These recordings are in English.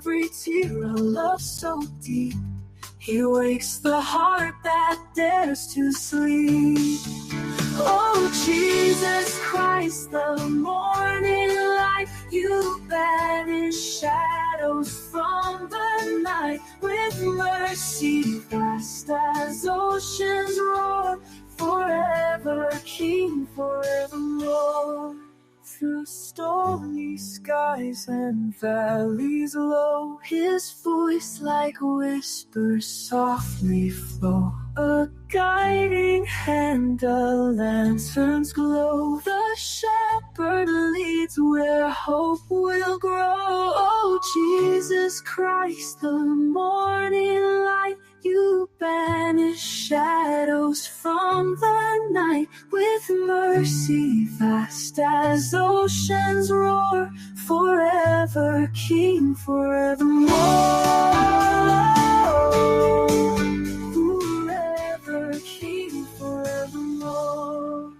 every tear, a love so deep. He wakes the heart that dares to sleep. Oh, Jesus Christ, the morning light, you banish shadows from the night. With mercy vast as oceans roar, forever King, forevermore. Through stormy skies and valleys low, his voice like whispers softly flow. A guiding hand, a lantern's glow. The shepherd leads where hope will grow. Oh, Jesus Christ, the morning light, you banish shadows from the night. With mercy vast as oceans roar, forever King, forevermore. Forever King, forevermore.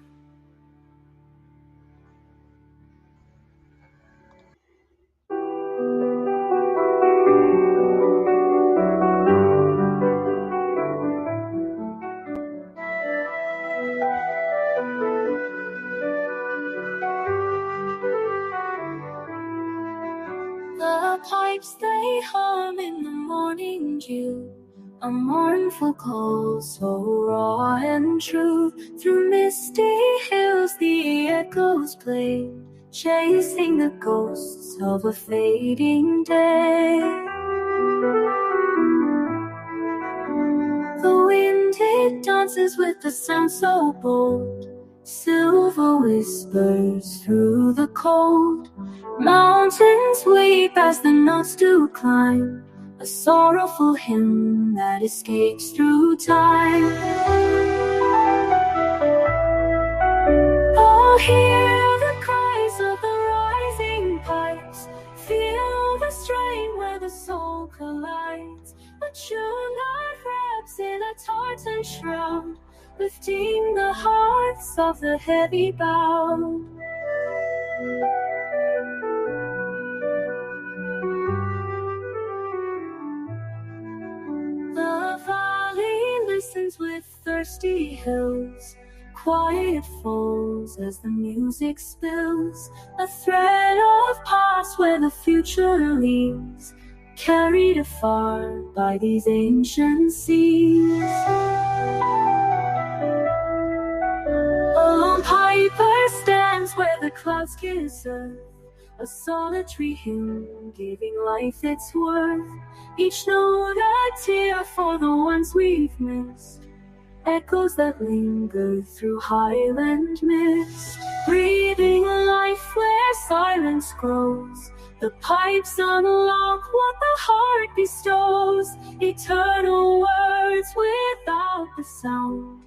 The pipes they hum in the morning dew, a mournful call so raw and true. Through misty hills the echoes play, chasing the ghosts of a fading day. The wind it dances with the sound so bold, silver whispers through the cold. Mountains weep as the notes do climb, a sorrowful hymn that escapes through time. Oh, hear the cries of the rising pipes, feel the strain where the soul collides. A tune that wraps in a tartan shroud, lifting the hearts of the heavy bowed. The valley listens with thirsty hills, quiet falls as the music spills, a thread of past where the future leads, carried afar by these ancient seas. A lone piper stands where the clouds kiss earth, a solitary hymn giving life its worth. Each note a tear for the ones we've missed, echoes that linger through highland mist. Breathing life where silence grows, the pipes unlock what the heart bestows. Eternal words without the sound,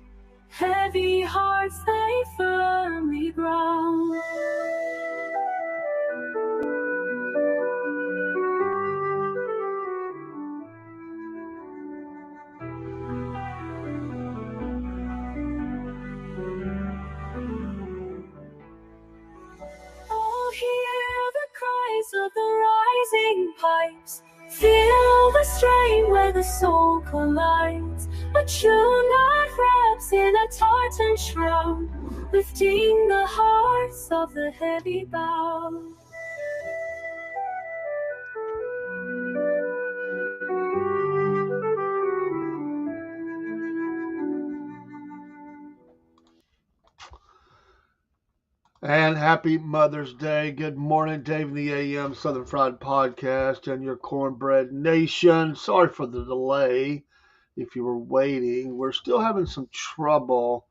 heavy hearts they firmly ground. Hear the cries of the rising pipes, feel the strain where the soul collides. A tune that wraps in a tartan shroud, lifting the hearts of the heavy bowed. And happy Mother's Day. Good morning, Dave in the AM Southern Fried Podcast and your Cornbread Nation. Sorry for the delay if you were waiting. We're still having some trouble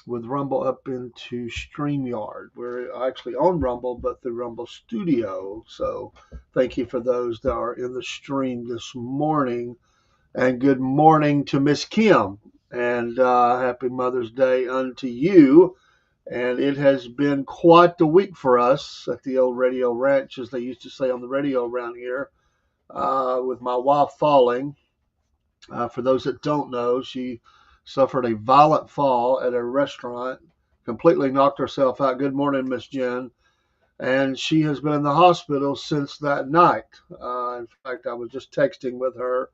with Rumble up into StreamYard. We're actually on Rumble, but through Rumble Studio. So thank you for those that are in the stream this morning. And good morning to Miss Kim. And happy Mother's Day unto you. And it has been quite the week for us at the old Radio Ranch, as they used to say on the radio around here, with my wife falling. For those that don't know, she suffered a violent fall at a restaurant, completely knocked herself out. Good morning, Miss Jen. and she has been in the hospital since that night. In fact, I was just texting with her.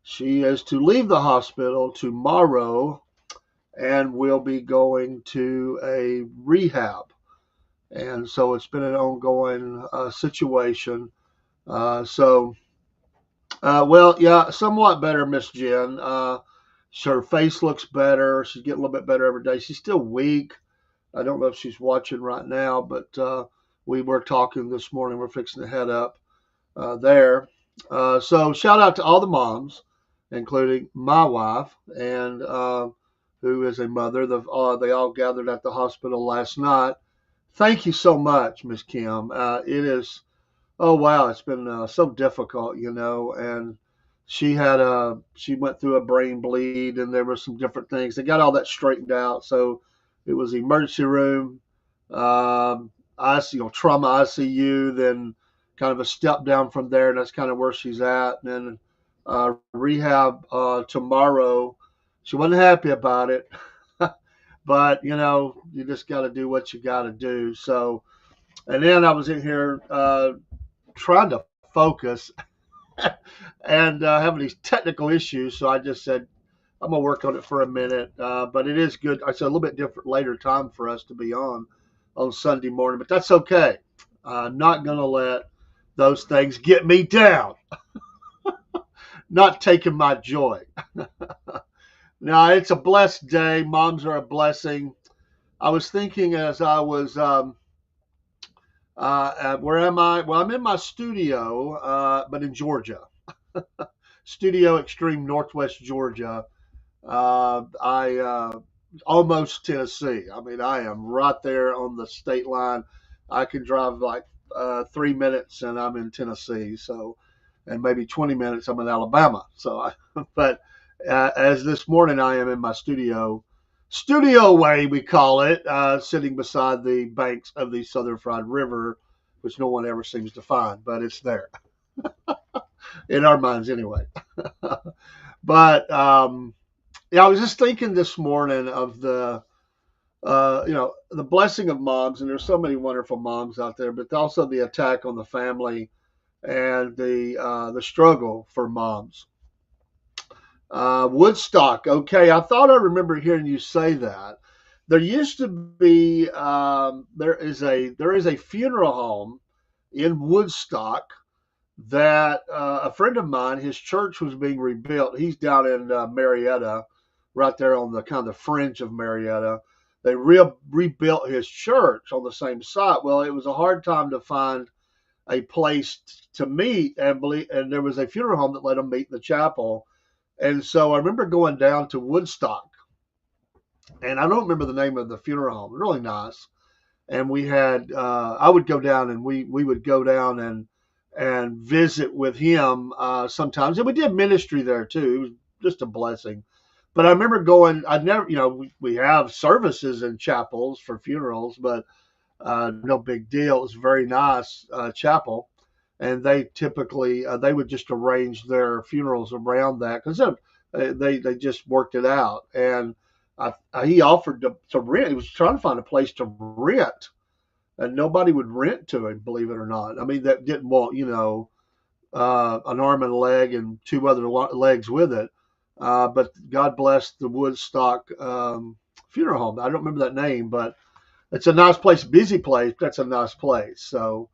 She is to leave the hospital tomorrow and will be going to a rehab. And so it's been an ongoing situation. So, well, yeah, somewhat better, Miss Jen. Her face looks better. She's getting a little bit better every day. She's still weak. I don't know if she's watching right now, but we were talking this morning. We're fixing to head up there. So shout out to all the moms, including my wife, and who is a mother. They all gathered at the hospital last night. Thank you so much, Miss Kim. It is, oh wow, it's been so difficult, and she went through a brain bleed, and there were some different things. They got all that straightened out, so it was the emergency room, ICU, trauma ICU, then kind of a step down from there, and that's kind of where she's at. And then rehab tomorrow. She wasn't happy about it, but you just got to do what you got to do. So, and then I was in here trying to focus and having these technical issues. So I just said, I'm going to work on it for a minute. But it is good. I said a little bit different later time for us to be on Sunday morning, but that's okay. I'm not going to let those things get me down. Not taking my joy. Now, it's a blessed day. Moms are a blessing. I was thinking as I was, where am I? Well, I'm in my studio, but in Georgia. Studio Extreme, Northwest Georgia. I almost Tennessee. I mean, I am right there on the state line. I can drive like 3 minutes and I'm in Tennessee. So, and maybe 20 minutes I'm in Alabama. So, but as this morning I am in my studio way we call it, sitting beside the banks of the Southern Fried River, which no one ever seems to find, but it's there in our minds anyway. But yeah, I was just thinking this morning of the the blessing of moms, and there's so many wonderful moms out there, but also the attack on the family and the struggle for moms. Woodstock. Okay, I thought I remember hearing you say that. There used to be there is a funeral home in Woodstock that a friend of mine, his church was being rebuilt. He's down in Marietta, right there on the kind of the fringe of Marietta. They rebuilt his church on the same site. Well, it was a hard time to find a place to meet, and there was a funeral home that let them meet in the chapel. And so I remember going down to Woodstock, and I don't remember the name of the funeral home. Really nice. And we had I would go down, and we would go down and visit with him sometimes, and we did ministry there too. It was just a blessing. But I remember going. I'd never, we have services in chapels for funerals, but no big deal. It was a very nice chapel, and they typically they would just arrange their funerals around that because they just worked it out. And he offered to rent. He was trying to find a place to rent, and nobody would rent to him, believe it or not. I mean, that didn't want an arm and a leg and two other legs with it. But God bless the Woodstock funeral home. I don't remember that name, but it's a nice place, busy place. That's a nice place. So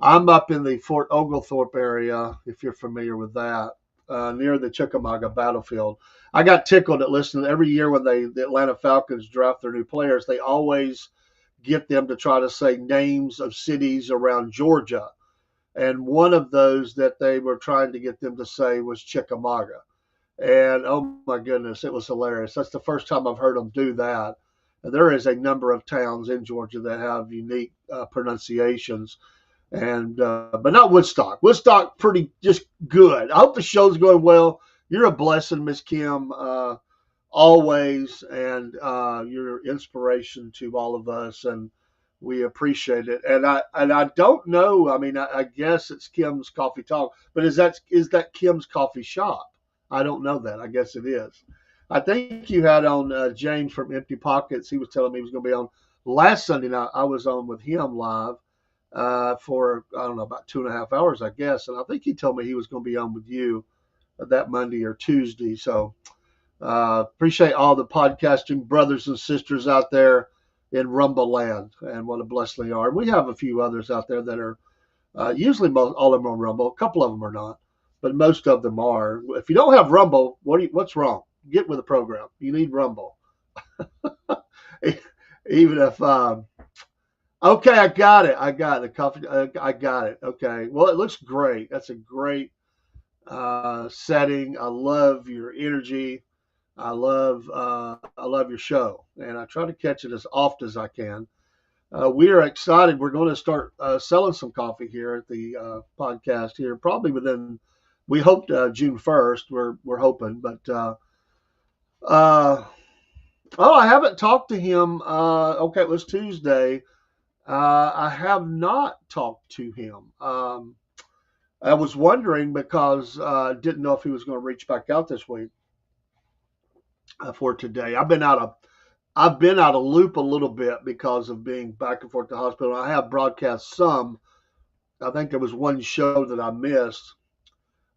I'm up in the Fort Oglethorpe area, if you're familiar with that, near the Chickamauga battlefield. I got tickled at listening every year when the Atlanta Falcons draft their new players. They always get them to try to say names of cities around Georgia. And one of those that they were trying to get them to say was Chickamauga. And oh my goodness, it was hilarious. That's the first time I've heard them do that. And there is a number of towns in Georgia that have unique pronunciations, and but not Woodstock. Woodstock, pretty just good. I hope the show's going well. You're a blessing, Miss Kim, always, and you're an inspiration to all of us, and we appreciate it. And I don't know. I mean, I guess it's Kim's Coffee Talk, but is that Kim's Coffee Shop? I don't know that. I guess it is. I think you had on James from Empty Pockets. He was telling me he was going to be on last Sunday night. I was on with him live, for, I don't know, about 2.5 hours, I guess. And I think he told me he was going to be on with you that Monday or Tuesday. So appreciate all the podcasting brothers and sisters out there in Rumble land, and what a blessing they are. And we have a few others out there that are usually all of them are Rumble. A couple of them are not, but most of them are. If you don't have Rumble, what's wrong? Get with the program. You need Rumble. Even if okay, I got it. I got it. Coffee. I got it. Okay. Well, it looks great. That's a great setting. I love your energy. I love your show, and I try to catch it as often as I can. We are excited. We're going to start selling some coffee here at the podcast here, probably within. We hoped June 1st. We're hoping, but oh, I haven't talked to him. Okay, it was Tuesday. I have not talked to him. I was wondering because I didn't know if he was going to reach back out this week for today. I've been out of loop a little bit because of being back and forth to the hospital. I have broadcast some. I think there was one show that I missed,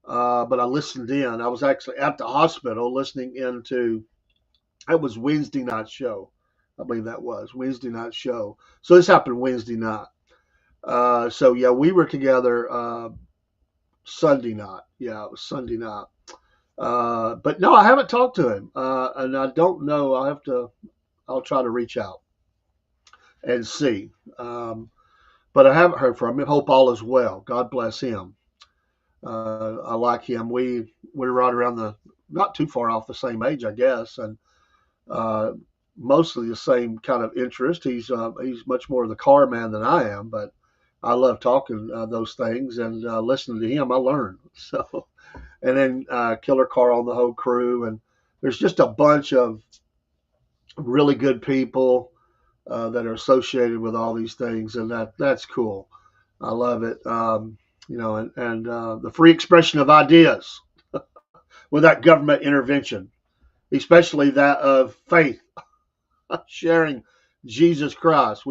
but I listened in. I was actually at the hospital listening into. It was Wednesday night show. I believe that was Wednesday night show. So this happened Wednesday night. So yeah, we were together Sunday night. Yeah, it was Sunday night. But no, I haven't talked to him, and I don't know. I'll try to reach out and see. But I haven't heard from him. Hope all is well. God bless him. I like him. We're right around not too far off the same age, I guess, and mostly the same kind of interest. He's much more of the car man than I am, but I love talking those things, and listening to him, I learn. So, and then Killer Carl and the whole crew, and there's just a bunch of really good people that are associated with all these things, and that's cool. I love it. And the free expression of ideas without government intervention, especially that of faith, sharing Jesus Christ.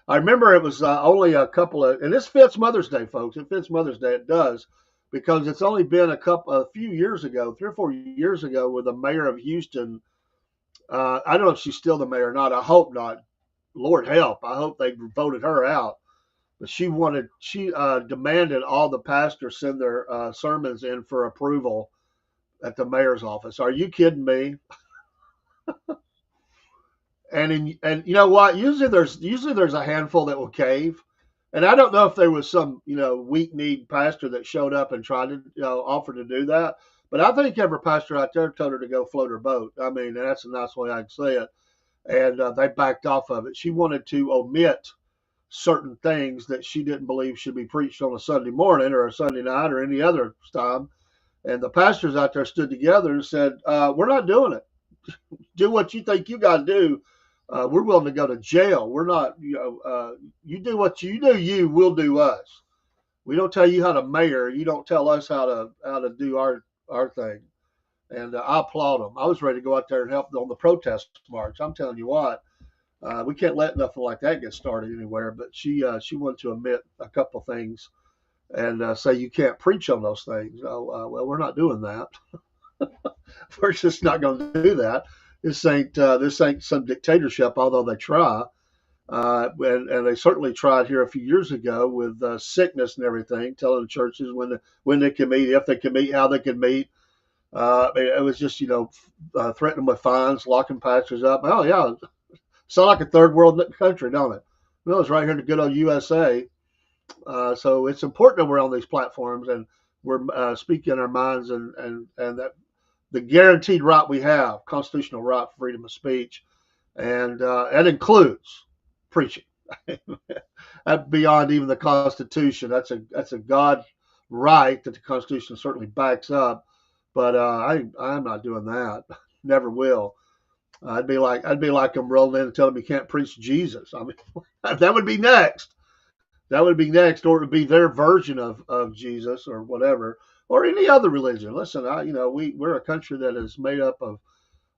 I remember it was only a couple of, and this fits Mother's Day, folks. It fits Mother's Day. It does, because it's only been a few years ago, 3 or 4 years ago, with the mayor of Houston. I don't know if she's still the mayor or not. I hope not. Lord help. I hope they voted her out. But she demanded all the pastors send their sermons in for approval at the mayor's office. Are you kidding me? And you know what? Usually there's a handful that will cave. And I don't know if there was some, weak-kneed pastor that showed up and tried to, offer to do that. But I think every pastor out there told her to go float her boat. I mean, that's a nice way I can say it. And they backed off of it. She wanted to omit certain things that she didn't believe should be preached on a Sunday morning or a Sunday night or any other time. And the pastors out there stood together and said, we're not doing it. Do what you think you got to do. We're willing to go to jail. We're not, you do what you do, we'll do us. We don't tell you how to mayor. You don't tell us how to do our thing. And I applaud them. I was ready to go out there and help on the protest march. I'm telling you what, we can't let nothing like that get started anywhere. But she wanted to omit a couple of things and say you can't preach on those things. Well, we're not doing that. We're just not going to do that. This ain't some dictatorship, although they try. And they certainly tried here a few years ago with sickness and everything, telling the churches when they can meet, if they can meet, how they can meet. It was just, threatening with fines, locking pastors up. Oh, yeah. Sound like a third world country, don't it? Well, it's right here in the good old USA. So it's important that we're on these platforms and we're speaking our minds and that the guaranteed right we have, constitutional right for freedom of speech, and that includes preaching. That's beyond even the Constitution. That's a God right that the Constitution certainly backs up. But I'm not doing that. Never will. I'd be like them rolling in and telling me you can't preach Jesus. I mean, that would be next. That would be next, or it would be their version of Jesus or whatever, or any other religion. Listen, we're a country that is made up of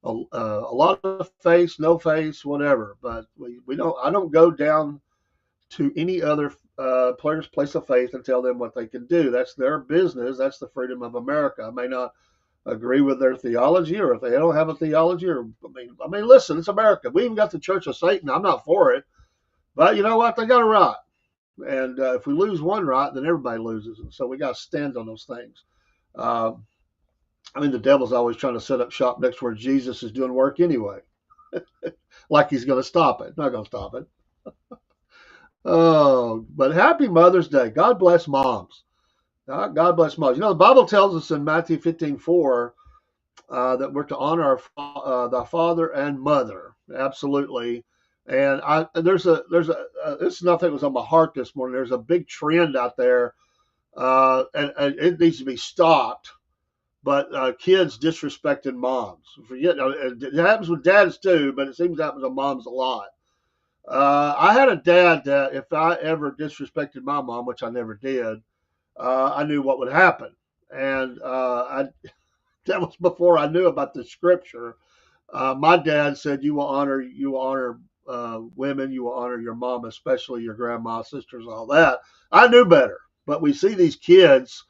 a lot of faith, no faith, whatever. But we don't. I don't go down to any other place of faith and tell them what they can do. That's their business. That's the freedom of America. I may not agree with their theology, or if they don't have a theology, or listen, it's America. We even got the Church of Satan. I'm not for it, but you know what? They got a right. And if we lose one right, then everybody loses. And so we got to stand on those things. Uh, the devil's always trying to set up shop next where Jesus is doing work anyway, like he's going to stop it. Not going to stop it. Oh, but happy Mother's Day. God bless moms. God bless moms. The Bible tells us in Matthew 15:4 that we're to honor the father and mother. Absolutely. And there's a this is nothing that was on my heart this morning. There's a big trend out there, and it needs to be stopped. But kids disrespecting moms. Forget it happens with dads too, but it seems to happen with moms a lot. I had a dad that if I ever disrespected my mom, which I never did, I knew what would happen, and that was before I knew about the scripture. My dad said, "You will honor women. You will honor your mom, especially your grandma, sisters, all that." I knew better, but we see these kids.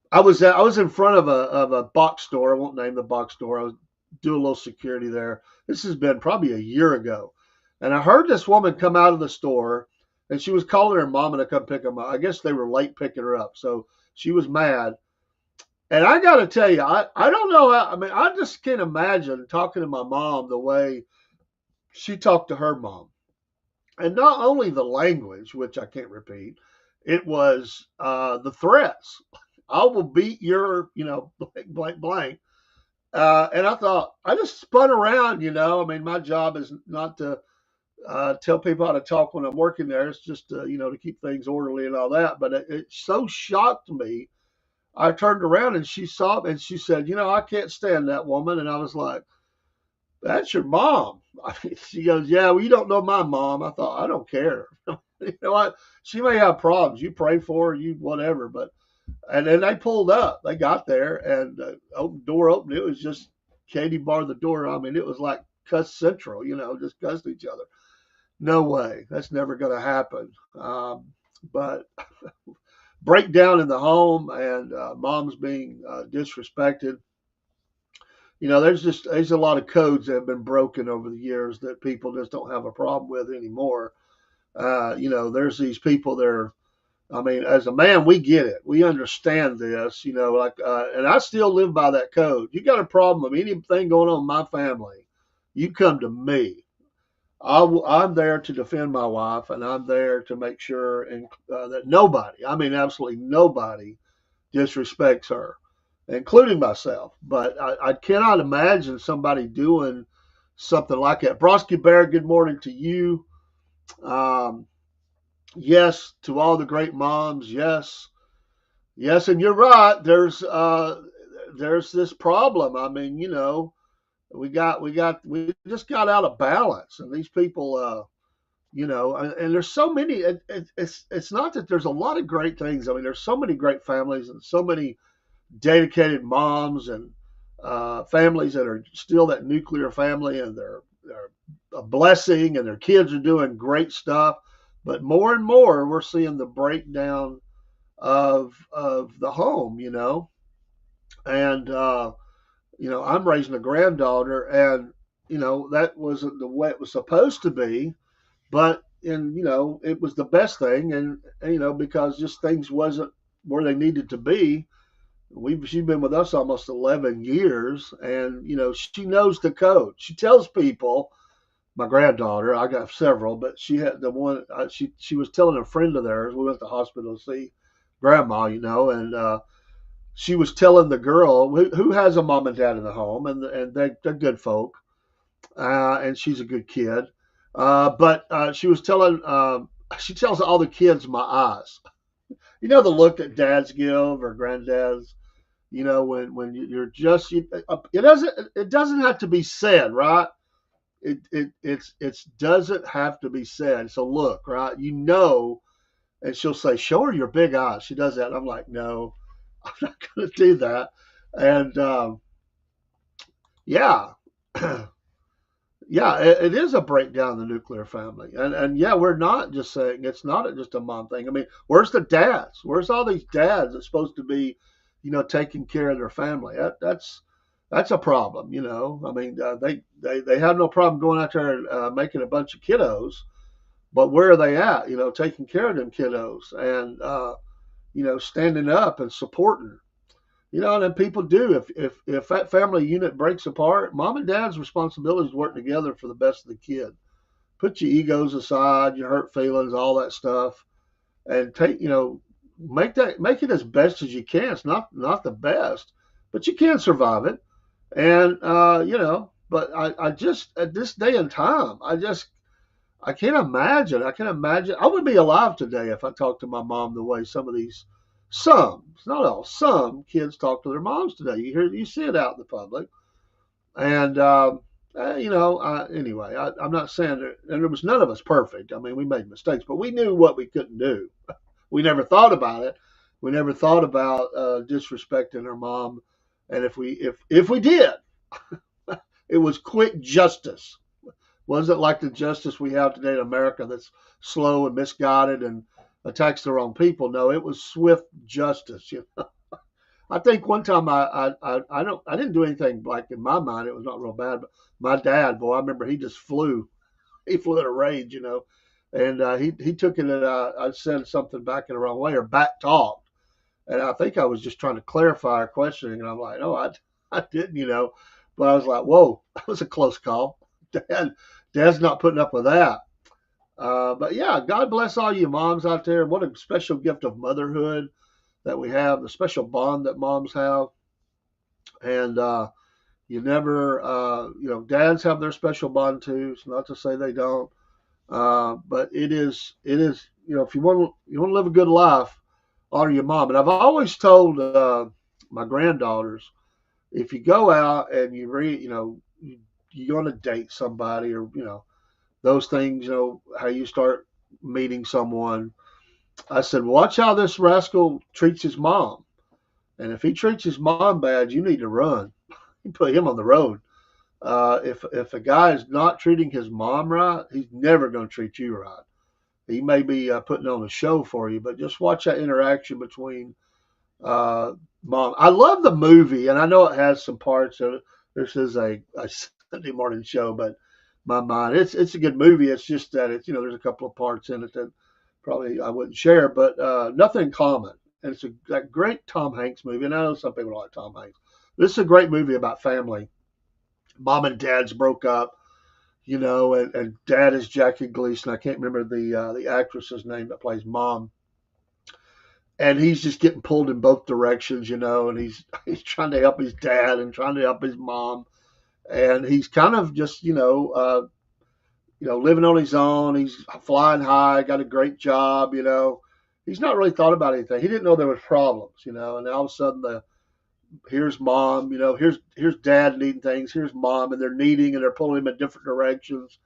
I was in front of a box store. I won't name the box store. I was doing a little security there. This has been probably a year ago, and I heard this woman come out of the store, and she was calling her mama to come pick them up. I guess they were late picking her up, so she was mad. And I got to tell you, I don't know. I just can't imagine talking to my mom the way she talked to her mom. And not only the language, which I can't repeat, it was the threats. I will beat your, blank, blank, blank. And I thought, I just spun around, my job is not to tell people how to talk when I'm working there. It's just, to keep things orderly and all that. But it so shocked me. I turned around and she saw me and she said, I can't stand that woman. And I was like, that's your mom. She goes, yeah, well, you don't know my mom. I thought, I don't care. What? She may have problems. You pray for her, you whatever. And then they pulled up. They got there and door opened. It was just Katie barred the door. It was like cuss central, just cussed each other. No way. That's never going to happen. But breakdown in the home and moms being disrespected. There's a lot of codes that have been broken over the years that people just don't have a problem with anymore. There's these people there. As a man, we get it. We understand this, and I still live by that code. You got a problem with anything going on in my family, you come to me. I'm there to defend my wife, and I'm there to make sure that nobody, absolutely nobody, disrespects her, including myself. But I cannot imagine somebody doing something like that. Brosky Bear, good morning to you. Yes, to all the great moms. Yes, and you're right. There's this problem. We just got out of balance, and these people, and there's so many. It's not that there's a lot of great things. There's so many great families and so many dedicated moms and families that are still that nuclear family, and they're a blessing, and their kids are doing great stuff. But more and more, we're seeing the breakdown of the home, and I'm raising a granddaughter, and that wasn't the way it was supposed to be, but it was the best thing, and because just things wasn't where they needed to be. She's been with us almost 11 years, and she knows the code. She tells people. My granddaughter, I got several, but she had the one. She was telling a friend of theirs. We went to the hospital to see grandma, and she was telling the girl who has a mom and dad in the home, and they're good folk, and she's a good kid. But she was telling. She tells all the kids my eyes. The look that dads give or granddads. When you're just it doesn't have to be said, right? It doesn't have to be said. So look, right? And she'll say, "Show her your big eyes." She does that. And I'm like, "No, I'm not going to do that." And yeah, Yeah, it is a breakdown in the nuclear family, and yeah, we're not just saying it's not just a mom thing. I mean, where's the dads? Where's all these dads that's supposed to be, taking care of their family? That's a problem. I mean, they have no problem going out there and making a bunch of kiddos, but where are they at? Taking care of them kiddos and standing up and supporting. And then people do. If that family unit breaks apart, mom and dad's responsibility is to work together for the best of the kid. Put your egos aside, your hurt feelings, all that stuff, and make it as best as you can. It's not the best, but you can survive it. And but I just at this day and time, I can't imagine. I can't imagine. I would be alive today if I talked to my mom the way it's not all, some kids talk to their moms today. You see it out in the public. And, anyway, I'm not saying that, and there was none of us perfect. I mean, we made mistakes, but we knew what we couldn't do. We never thought about it. We never thought about disrespecting our mom. And if we did, it was quick justice. Wasn't like the justice we have today in America that's slow and misguided and attacks the wrong people. No, it was swift justice. I think one time I didn't do anything like in my mind. It was not real bad, but my dad, boy, I remember he just flew. He flew at a rage. And he took it. I said something back in the wrong way or back talked, and I think I was just trying to clarify a questioning, and I'm like, no, I didn't. But I was like, whoa, that was a close call. Dad's not putting up with that. But yeah, God bless all you moms out there. What a special gift of motherhood that we have, the special bond that moms have. And you never, dads have their special bond too. It's not to say they don't, but it is. If you want to live a good life, honor your mom. And I've always told my granddaughters, if you go out and you're going to date somebody or those things, how you start meeting someone. I said, watch how this rascal treats his mom. And if he treats his mom bad, you need to run. You put him on the road. If a guy is not treating his mom right, he's never going to treat you right. He may be putting on a show for you, but just watch that interaction between mom. I love the movie, and I know it has some parts of it. This is a Sunday morning show, but my mind, it's a good movie. It's just that there's a couple of parts in it that probably I wouldn't share, but nothing common. And it's that great Tom Hanks movie. And I know some people don't like Tom Hanks. This is a great movie about family. Mom and dad's broke up, and dad is Jackie Gleason. I can't remember the actress's name that plays mom. And he's just getting pulled in both directions, and he's trying to help his dad and trying to help his mom, and he's kind of just living on his own. He's flying high, got a great job. He's not really thought about anything. He didn't know there was problems. And all of a sudden here's mom, here's dad needing things, here's mom, and they're needing and they're pulling him in different directions.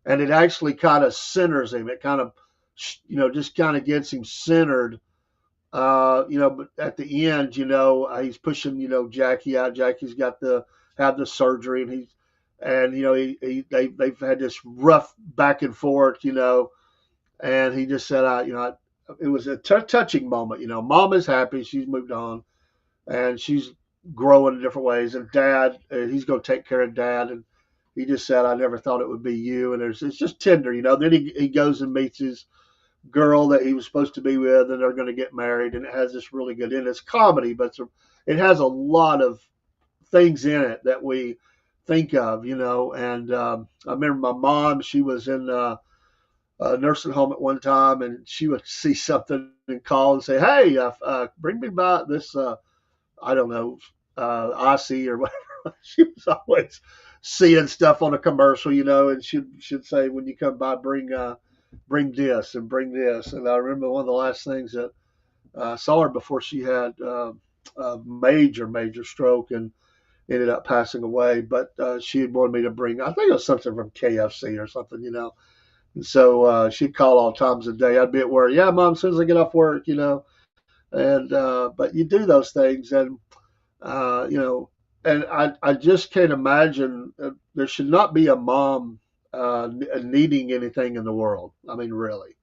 And it actually kind of centers him. It kind of, just kind of gets him centered. But at the end, he's pushing, Jackie out. Jackie's got to have the surgery, and they've had this rough back and forth. And he just said, it was a touching moment. Mom is happy, she's moved on, and she's growing in different ways. And dad, he's going to take care of dad, and he just said, I never thought it would be you. And it's just tender. Then he goes and meets his girl that he was supposed to be with, and they're going to get married. And it has this really good end. It's comedy, but it has a lot of things in it that we think of. And I remember my mom, she was in a nursing home at one time, and she would see something and call and say, hey, bring me by this, I don't know, Aussie or whatever. She was always seeing stuff on a commercial, and she'd say, when you come by, bring this and bring this. And I remember one of the last things that I saw her before she had a major stroke and ended up passing away. But she had wanted me to bring, I think it was something from KFC or something. And so she'd call all times of the day. I'd be at work. Yeah, mom, as soon as I get off work. And but you do those things, and and I just can't imagine there should not be a mom needing anything in the world. I mean, really,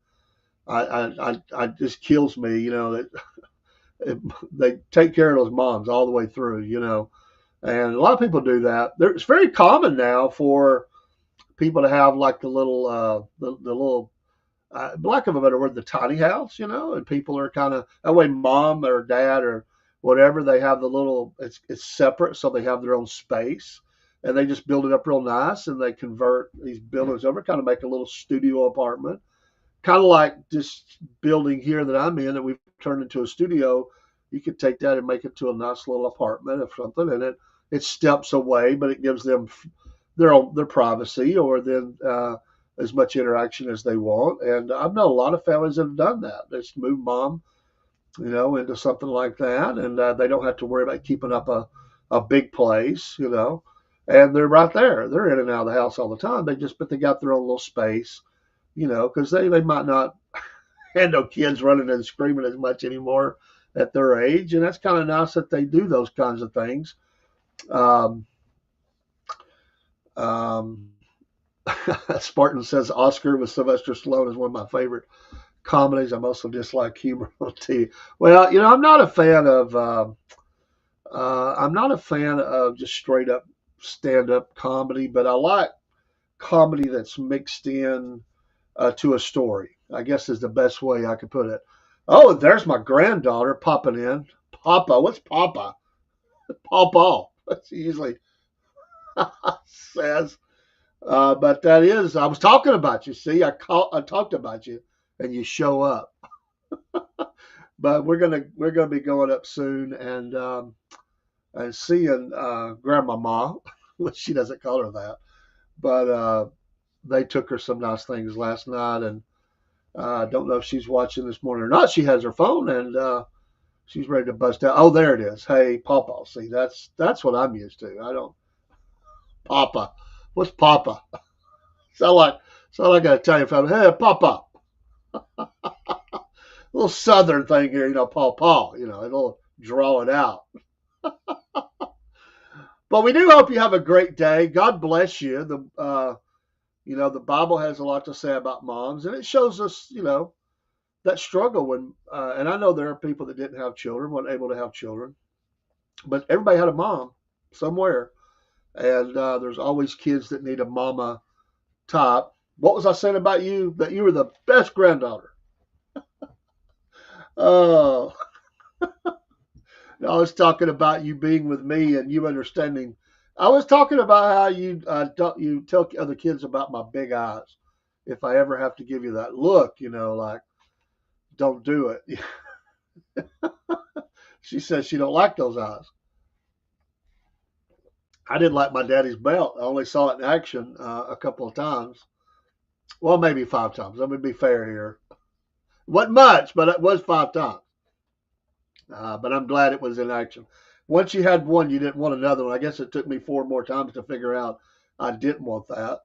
I just kills me, that they take care of those moms all the way through, and a lot of people do that. It's very common now for people to have like the little lack of a better word, the tiny house, and people are kind of that way. Mom or dad or whatever, they have the little. It's separate, so they have their own space, and they just build it up real nice, and they convert these buildings over, kind of make a little studio apartment, kind of like this building here that I'm in that we've turned into a studio. You could take that and make it to a nice little apartment or something, and it steps away, but it gives them their privacy, or then as much interaction as they want. And I've known a lot of families that have done that. They just move mom, into something like that, and they don't have to worry about keeping up a big place, And they're right there. They're in and out of the house all the time. But they got their own little space, because they might not handle kids running and screaming as much anymore at their age, and that's kind of nice that they do those kinds of things. Um, um, Spartan says Oscar with Sylvester Stallone is one of my favorite comedies. I'm also dislike humor on TV. Well, I'm not a fan of just straight up stand up comedy, but I like comedy that's mixed in to a story. I guess is the best way I could put it. Oh, there's my granddaughter popping in. Papa, what's Papa? Papa. That's usually says. But that is, I was talking about you. See, I talked about you, and you show up. But we're gonna be going up soon and seeing Grandmama, which she doesn't call her that, but they took her some nice things last night, and I don't know if she's watching this morning or not. She has her phone, and she's ready to bust out. Oh, there it is. Hey, Papa. See, that's what I'm used to. I don't Papa. What's Papa? Sound like an Italian family. Hey, Papa. Little Southern thing here, Paw. It'll draw it out. But we do hope you have a great day. God bless you. The Bible has a lot to say about moms, and it shows us, that struggle when. And I know there are people that didn't have children, weren't able to have children, but everybody had a mom somewhere, and there's always kids that need a mama type. What was I saying about you? That you were the best granddaughter. Oh, I was talking about you being with me and you understanding. I was talking about how you tell other kids about my big eyes. If I ever have to give you that look, like don't do it. She says she don't like those eyes. I didn't like my daddy's belt. I only saw it in action a couple of times. Well, maybe 5 times. Let me be fair here. It wasn't much, but it was 5 times. But I'm glad it was in action. Once you had one, you didn't want another one. I guess it took me 4 more times to figure out I didn't want that.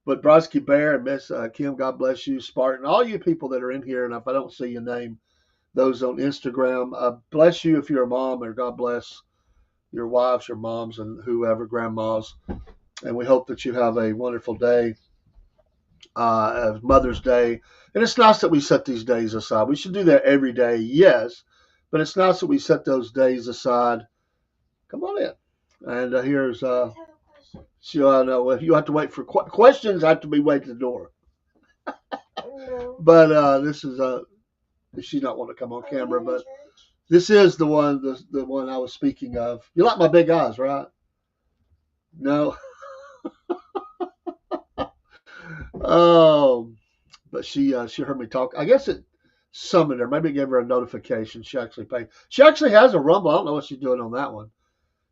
But Brosky Bear and Miss Kim, God bless you. Spartan, all you people that are in here, and if I don't see your name, those on Instagram, bless you if you're a mom, or God bless your wives, your moms, and whoever, grandmas. And we hope that you have a wonderful day of Mother's Day. And it's nice that we set these days aside. We should do that every day, yes, but it's nice that we set those days aside. Come on in. And here's, I know if you have to wait for questions, I have to be waiting at the door. But this is, she's not want to come on camera, but this is the one I was speaking of. You like my big eyes, right? No. Oh, but she heard me talk. I guess it summoned her. Maybe it gave her a notification. She actually paid. She actually has a Rumble. I don't know what she's doing on that one.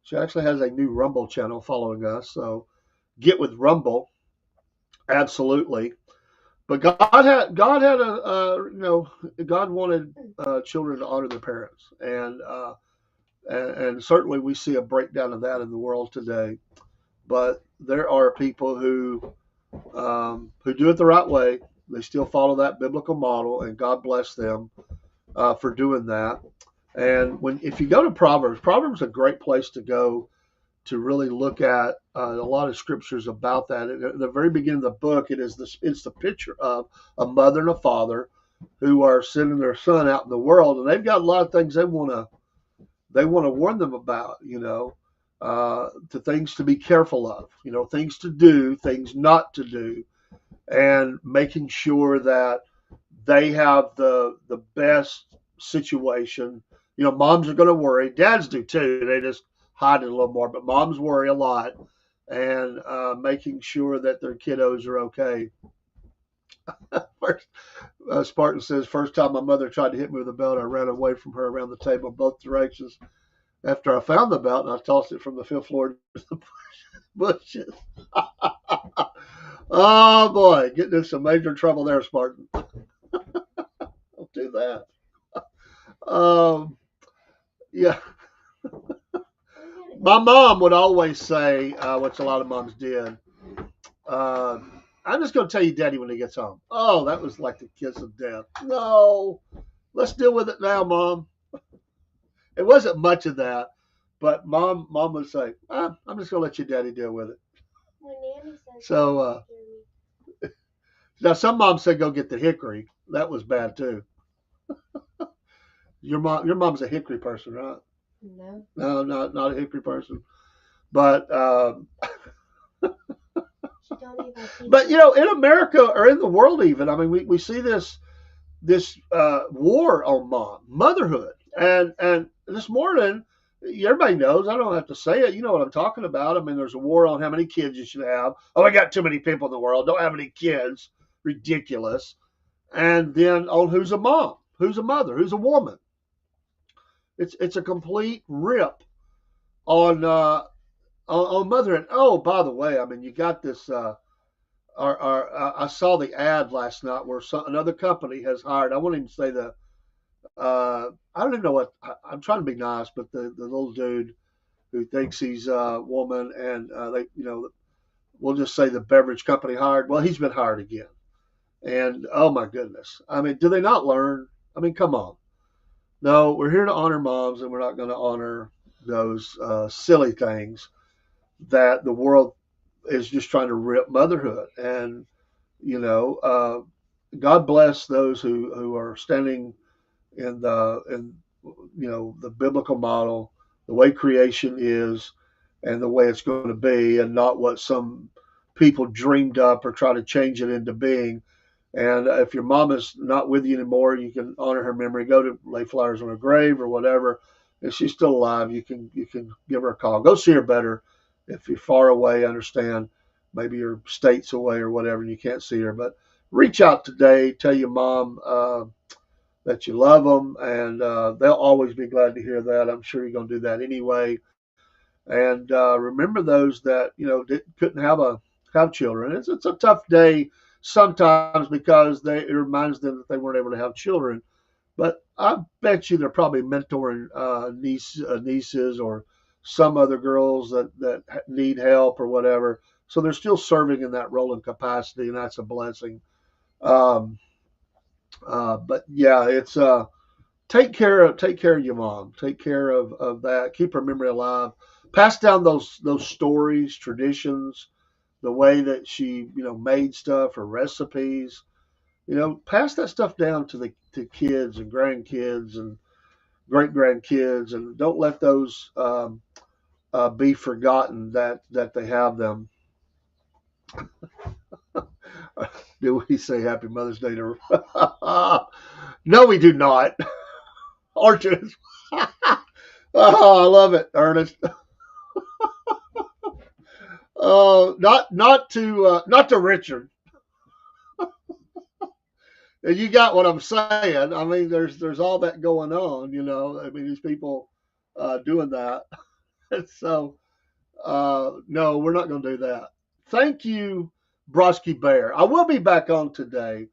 She actually has a new Rumble channel following us. So get with Rumble, absolutely. But God wanted children to honor their parents, and certainly we see a breakdown of that in the world today. But there are people who do it the right way. They still follow that biblical model, and God bless them for doing that. And if you go to Proverbs, Proverbs is a great place to go to really look at a lot of scriptures about that. At the very beginning of the book, it's the picture of a mother and a father who are sending their son out in the world, and they've got a lot of things they want to warn them about. To things to be careful of. Things to do, things not to do, and making sure that they have the best situation. Moms are going to worry. Dads do too. They just hide it a little more, but moms worry a lot, and making sure that their kiddos are okay. First, Spartan says, first time my mother tried to hit me with a belt, I ran away from her around the table in both directions. After I found the belt, and I tossed it from the fifth floor to the bushes. Oh boy, getting in some major trouble there, Spartan. Don't do that. Um, yeah, my mom would always say, which a lot of moms did, uh, I'm just going to tell you, Daddy, when he gets home. Oh, that was like the kiss of death. No, let's deal with it now, Mom. It wasn't much of that, but Mom would say, I'm just going to let your daddy deal with it. So now some moms said go get the hickory. That was bad too. Your mom's a hickory person, right? No. No, not a hickory person. But but in America or in the world even, I mean, we see this war on motherhood, and this morning, everybody knows. I don't have to say it. You know what I'm talking about. I mean, there's a war on how many kids you should have. Oh, I got too many people in the world. Don't have any kids. Ridiculous. And then on who's a mom, who's a mother, who's a woman. It's a complete rip on motherhood. Oh, by the way, I mean, you got this. I saw the ad last night where another company has hired. I won't even say I don't even know what. I'm trying to be nice, but the little dude who thinks he's a woman, and we'll just say the beverage company hired. Well, he's been hired again, and oh my goodness, I mean, do they not learn? I mean, come on. No, we're here to honor moms, and we're not going to honor those silly things that the world is just trying to rip motherhood. And you know, uh, God bless those who are standing in the biblical model, the way creation is, and the way it's going to be, and not what some people dreamed up or try to change it into being. And if your mom is not with you anymore, you can honor her memory. Go to lay flowers on her grave or whatever. If she's still alive, you can give her a call. Go see her better. If you're far away, understand. Maybe you're states away or whatever, and you can't see her. But reach out today. Tell your mom that you love them, and they'll always be glad to hear that. I'm sure you're going to do that anyway. And remember those that couldn't have children. It's a tough day sometimes because it reminds them that they weren't able to have children. But I bet you they're probably mentoring nieces or some other girls that need help or whatever. So they're still serving in that role and capacity, and that's a blessing. Um, but yeah, it's take care of your mom. Take care of that. Keep her memory alive. Pass down those stories, traditions, the way that she made stuff or recipes. Pass that stuff down to kids and grandkids and great grandkids, and don't let those be forgotten that they have them. Do we say Happy Mother's Day to her? No, we do not. Arches. Oh, I love it, Ernest. Not to Richard. You got what I'm saying. I mean, there's all that going on. I mean, these people doing that. So no, we're not going to do that. Thank you, Brosky Bear. I will be back on today.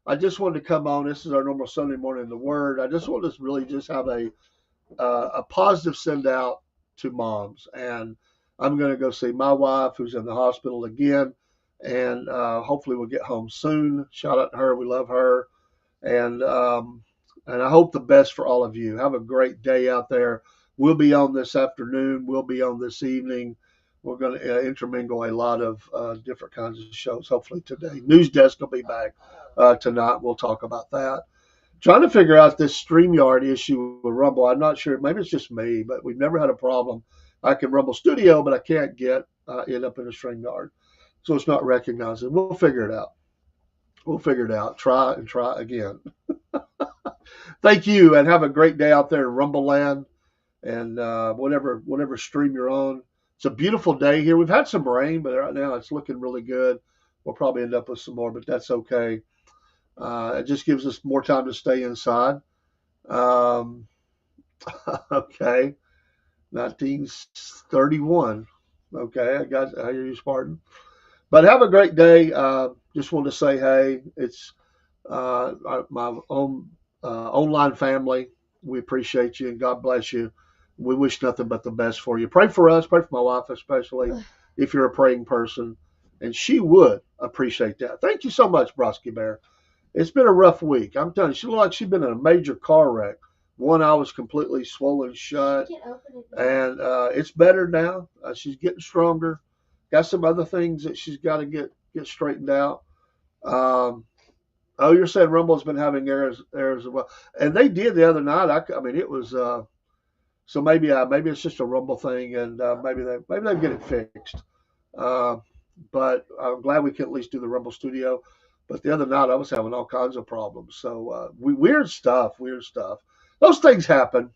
I just wanted to come on. This is our normal Sunday morning in the Word. I just want to really just have a positive send out to moms. And I'm going to go see my wife who's in the hospital again. And hopefully we'll get home soon. Shout out to her. We love her. And And I hope the best for all of you. Have a great day out there. We'll be on this afternoon. We'll be on this evening. We're going to intermingle a lot of different kinds of shows, hopefully today. News Desk will be back tonight. We'll talk about that. Trying to figure out this StreamYard issue with Rumble. I'm not sure. Maybe it's just me, but we've never had a problem. I can Rumble Studio, but I can't get it up in the StreamYard. So it's not recognizing. We'll figure it out. We'll figure it out. Try and try again. Thank you, and have a great day out there in Rumble Land and whatever stream you're on. It's a beautiful day here. We've had some rain, but right now it's looking really good. We'll probably end up with some more, but that's okay. It just gives us more time to stay inside. Okay, 1931. Okay, I hear you, Spartan. But have a great day. Just wanted to say, hey, it's my own online family. We appreciate you and God bless you. We wish nothing but the best for you. Pray for us. Pray for my wife, especially if you're a praying person. And she would appreciate that. Thank you so much, Brosky Bear. It's been a rough week. I'm telling you, she looked like she'd been in a major car wreck. One eye was completely swollen shut. And it's better now. She's getting stronger. Got some other things that she's got to get straightened out. Oh, you're saying Rumble's been having errors as well, and they did the other night. I mean, it was so maybe it's just a Rumble thing, and maybe they get it fixed. But I'm glad we can at least do the Rumble Studio. But the other night I was having all kinds of problems. So weird stuff. Those things happen.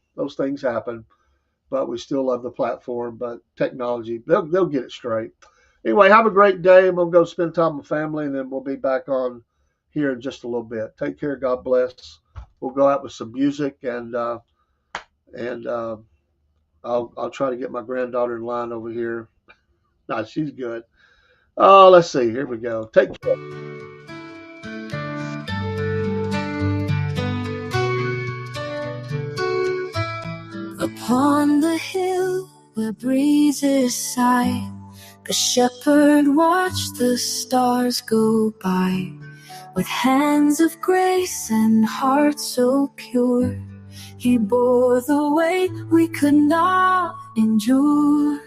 But we still love the platform. But technology, they'll get it straight. Anyway, have a great day. I'm gonna go spend time with family, and then we'll be back on here in just a little bit. Take care. God bless. We'll go out with some music, and I'll try to get my granddaughter in line over here. No, she's good. Oh, let's see. Here we go. Take care. Upon the hill where breezes sigh, the shepherd watched the stars go by. With hands of grace and heart so pure, he bore the weight we could not endure.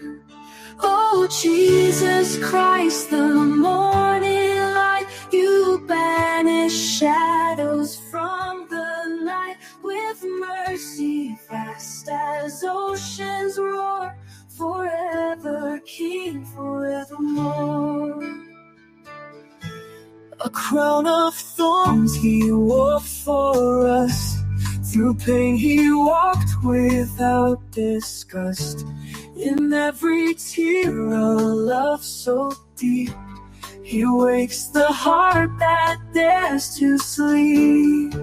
Oh, Jesus Christ, the morning light, you banish shadows from the night. With mercy vast as oceans roar, forever King, forevermore. A crown of thorns he wore for us. Through pain he walked without disgust. In every tear a love so deep, he wakes the heart that dares to sleep.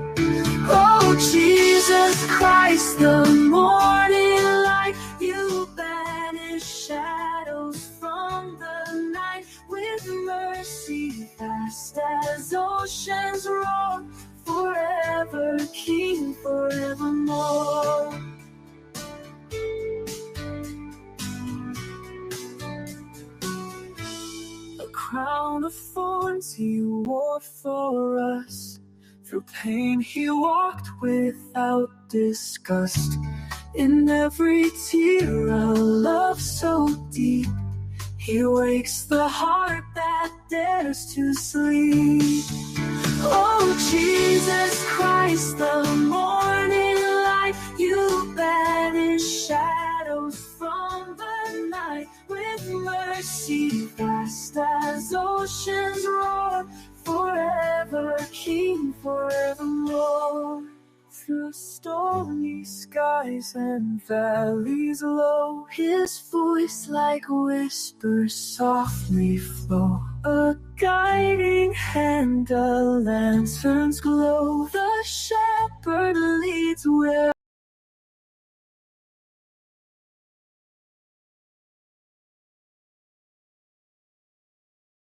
Oh, Jesus Christ, the morning light, you banish shadows from the night. With mercy vast as oceans roar, forever King, forevermore. A crown of thorns he wore for us. Through pain he walked without disgust. In every tear a love so deep, he wakes the heart that dares to sleep. Oh, Jesus Christ, the morning light, you banish shadows from the night. With mercy vast as oceans roar, forever King, forevermore. Through stormy skies and valleys low, his voice like whispers softly flow. A guiding hand, a lantern's glow. The shepherd leads where